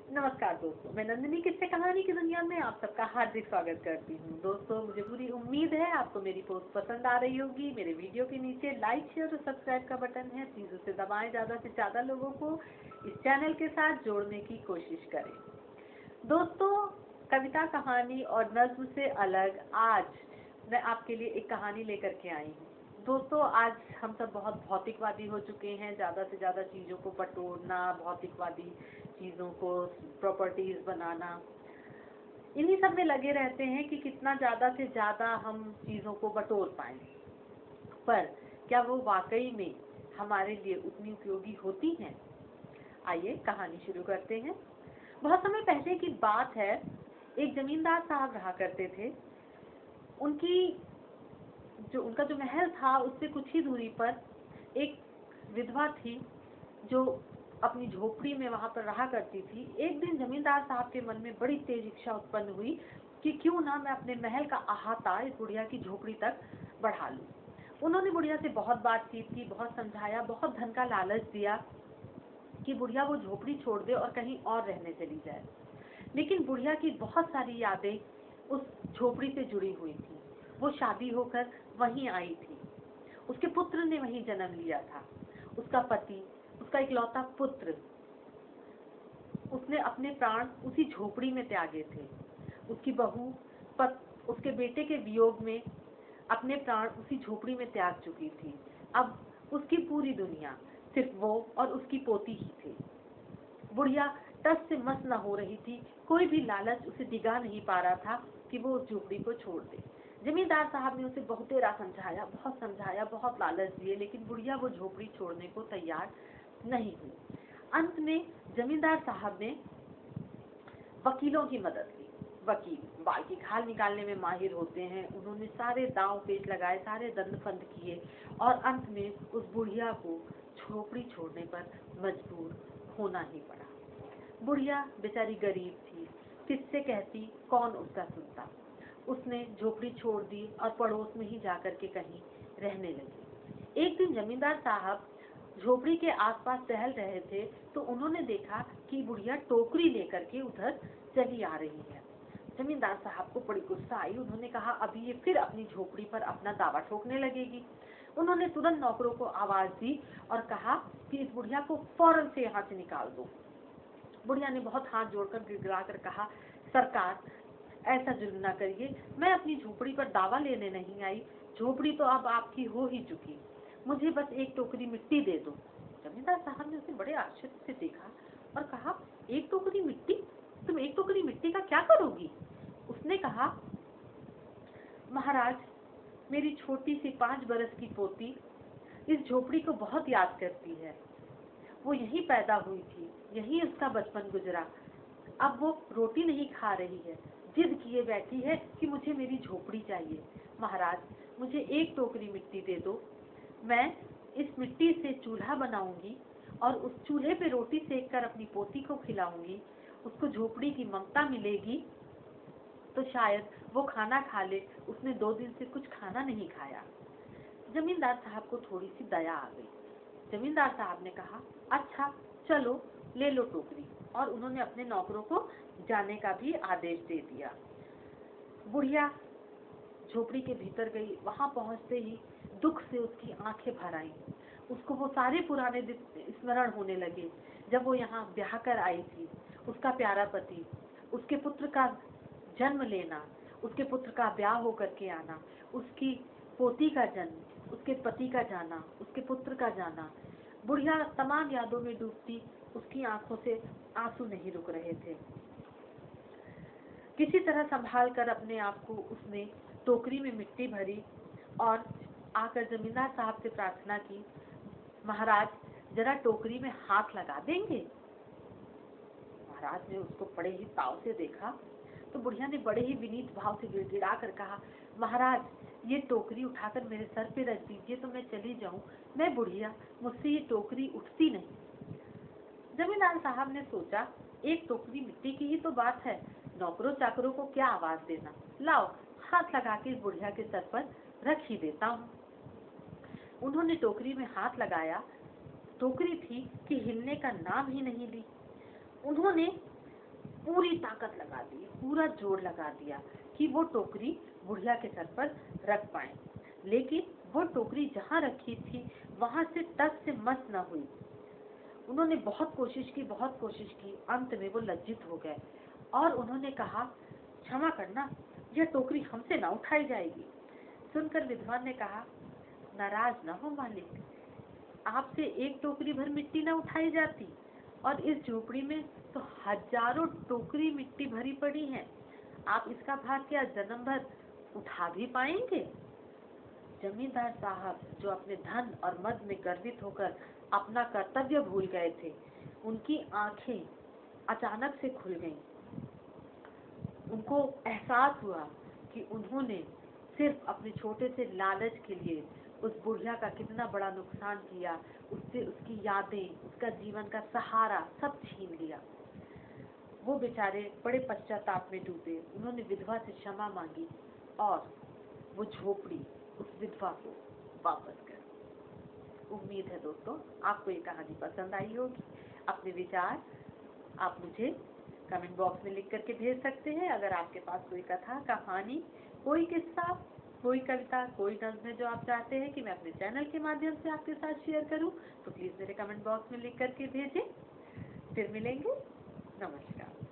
नमस्कार दोस्तों, मैं नंदिनी किस्से कहानी की दुनिया में आप सबका हार्दिक स्वागत करती हूँ। दोस्तों, मुझे पूरी उम्मीद है आपको मेरी पोस्ट पसंद आ रही होगी। मेरे वीडियो के नीचे लाइक, शेयर और सब्सक्राइब का बटन है, प्लीज उसे दबाएं। ज़्यादा से ज़्यादा लोगों को इस चैनल के साथ जोड़ने की कोशिश करें। दोस्तों, कविता, कहानी और नज्म से अलग आज मैं आपके लिए एक कहानी लेकर के आई हूँ। दोस्तों, आज हम सब बहुत भौतिकवादी हो चुके हैं। ज़्यादा से ज़्यादा चीज़ों को बटोरना, भौतिकवादी चीज़ों को प्रॉपर्टीज बनाना, इन्हीं सब में लगे रहते हैं कि कितना ज़्यादा से ज़्यादा हम चीज़ों को बटोर पाएं। पर क्या वो वाकई में हमारे लिए उतनी उपयोगी होती हैं? आइए कहानी शुरू करते हैं। बहुत समय पहले की बात है। एक जमींदार साहब रहा करते थे। उनका जो महल था उससे कुछ ही दूरी पर एक विधवा थी जो अपनी झोपड़ी में वहां पर रहा करती थी। एक दिन जमींदार साहब के मन में बड़ी तेज इच्छा उत्पन्न हुई कि क्यों ना मैं अपने महल का अहाता इस बुढ़िया की झोपड़ी तक बढ़ा लूं। उन्होंने बुढ़िया से बहुत बातचीत की, बहुत समझाया, बहुत धन का लालच दिया कि बुढ़िया वो झोपड़ी छोड़ दे और कहीं और रहने चली जाए। लेकिन बुढ़िया की बहुत सारी यादें उस झोपड़ी से जुड़ी हुई थी। वो शादी होकर वहीं आई थी। उसके पुत्र ने वहीं जन्म लिया था। उसका पति, उसका इकलौता पुत्र, उसने अपने प्राण उसी झोपड़ी में त्यागे थे। उसकी बहू उसके बेटे के वियोग में अपने प्राण उसी झोपड़ी में त्याग चुकी थी। अब उसकी पूरी दुनिया सिर्फ वो और उसकी पोती ही थी। बुढ़िया टस से मस न हो रही थी। कोई भी लालच उसे डिगा नहीं पा रहा था कि वो उस झोपड़ी को छोड़ दे। जमींदार साहब ने उसे बहुतेरा समझाया, बहुत लालच दिए, लेकिन बुढ़िया वो झोपड़ी छोड़ने को तैयार नहीं हुई। अंत में जमींदार साहब ने वकीलों की मदद ली। वकील बाल की खाल निकालने में माहिर होते हैं। उन्होंने सारे दांव पेच लगाए, सारे दंड फंद किए और अंत में उस बुढ़िया को झोपड़ी छोड़ने पर मजबूर होना ही पड़ा। बुढ़िया बेचारी गरीब थी, किससे कहती, कौन उसका सुनता। उसने झोपड़ी छोड़ दी और पड़ोस में ही जाकर के कहीं रहने लगी। एक दिन जमींदार साहब झोपड़ी के आसपास टहल रहे थे तो उन्होंने देखा कि बुढ़िया टोकरी लेकर के उधर चली आ रही है। जमींदार साहब को बड़ी गुस्सा आई। उन्होंने कहा, अभी ये फिर अपनी झोपड़ी पर अपना दावा ठोकने लगेगी। उन्होंने तुरंत नौकरों को आवाज दी और कहा कि इस बुढ़िया को फौरन से यहाँ से निकाल दो। बुढ़िया ने बहुत हाथ जोड़कर गिड़गिड़ा कर कहा, सरकार, ऐसा जुल्म ना करिए। मैं अपनी झोपड़ी पर दावा लेने नहीं आई। झोपड़ी तो अब आपकी हो ही चुकी। मुझे बस एक टोकरी मिट्टी दे दो। जमींदार साहब ने उसे बड़े आश्चर्य से देखा और कहा, एक टोकरी मिट्टी? तुम एक टोकरी मिट्टी का क्या करोगी? उसने कहा, महाराज, मेरी छोटी सी 5 बरस की पोती इस झोपड़ी को बहुत याद करती है। वो यहीं पैदा हुई थी, यहीं उसका बचपन गुजरा। अब वो रोटी नहीं खा रही है, जिद किए बैठी है कि मुझे मेरी झोपड़ी चाहिए। महाराज, मुझे एक टोकरी मिट्टी दे दो। मैं इस मिट्टी से चूल्हा बनाऊंगी और उस चूल्हे पे रोटी सेक कर अपनी पोती को खिलाऊंगी। उसको झोपड़ी की ममता मिलेगी तो शायद वो खाना खा ले। उसने 2 दिन से कुछ खाना नहीं खाया। जमींदार साहब को थोड़ी सी दया आ गई। जमींदार साहब ने कहा, अच्छा चलो ले लो टोकरी, और उन्होंने अपने नौकरों को जाने का भी आदेश दे दिया। बुढ़िया झोपड़ी के भीतर गई। वहां पहुंचते ही दुख से उसकी आंखें भर आईं। उसको वो सारे पुराने दिन स्मरण होने लगे जब वो यहाँ ब्याह कर आई थी। उसका प्यारा पति, उसके पुत्र का जन्म लेना, उसके पुत्र का ब्याह होकर के आना, उसकी पोती का जन्म, उसके पति का जाना, उसके पुत्र का जाना। बुढ़िया तमाम यादों में डूबती, उसकी आंखों से आंसू नहीं रुक रहे थे। किसी तरह संभाल कर अपने आप को उसने टोकरी में मिट्टी भरी और आकर जमींदार साहब से प्रार्थना की, महाराज, जरा टोकरी में हाथ लगा देंगे? महाराज ने उसको बड़े ही ताव से देखा तो बुढ़िया ने बड़े ही विनीत भाव से गिड़गिड़ा कर कहा, महाराज, ये टोकरी उठाकर मेरे सर पे रख दीजिए तो मैं चली जाऊं। मैं बुढ़िया, मुझसे ये टोकरी उठती नहीं। जमींदार साहब ने सोचा, एक टोकरी मिट्टी की ही तो बात है, नौकरों चाकरों को क्या आवाज देना, लाओ हाथ लगा के इस बुढ़िया के सर पर रख ही देता हूँ। उन्होंने टोकरी में हाथ लगाया। टोकरी थी कि हिलने का नाम ही नहीं ली। उन्होंने पूरी ताकत लगा दी, पूरा जोर लगा दिया कि वो टोकरी बुढ़िया के सर पर रख पाए। लेकिन वो टोकरी जहाँ रखी थी वहां से टस से मस न हुई। उन्होंने बहुत कोशिश की, अंत में वो लज्जित हो गए और उन्होंने कहा, क्षमा करना, यह टोकरी हमसे ना उठाई जाएगी। सुनकर विद्वान ने कहा, नाराज न हो मालिक, आपसे एक टोकरी भर मिट्टी न उठाई जाती, और इस झोपड़ी में तो हजारों टोकरी मिट्टी भरी पड़ी है। आप इसका भार क्या जन्म भर उठा भी पाएंगे? जमींदार साहब, जो अपने धन और मद में गर्वित होकर अपना कर्तव्य भूल गए थे, उनकी आंखें अचानक से खुल गईं। उनको एहसास हुआ कि उन्होंने सिर्फ अपने छोटे से लालच के लिए उस बुढ़िया का कितना बड़ा नुकसान किया, उससे उसकी यादें, उसका जीवन का सहारा सब छीन लिया। वो बेचारे बड़े पश्चाताप में डूबे। उन्होंने विधवा से क्षमा मांगी और वो झोपड़ी उस विधवा को वापस कर। उम्मीद है दोस्तों आपको ये कहानी पसंद आई होगी। अपने विचार आप मुझे कमेंट बॉक्स में लिख करके भेज सकते हैं। अगर आपके पास कोई कथा, कहानी, कोई किस्सा, कोई कविता, कोई नज़्म है जो आप चाहते हैं कि मैं अपने चैनल के माध्यम से आपके साथ शेयर करूं, तो प्लीज मेरे कमेंट बॉक्स में लिख करके भेजें। फिर मिलेंगे। नमस्कार।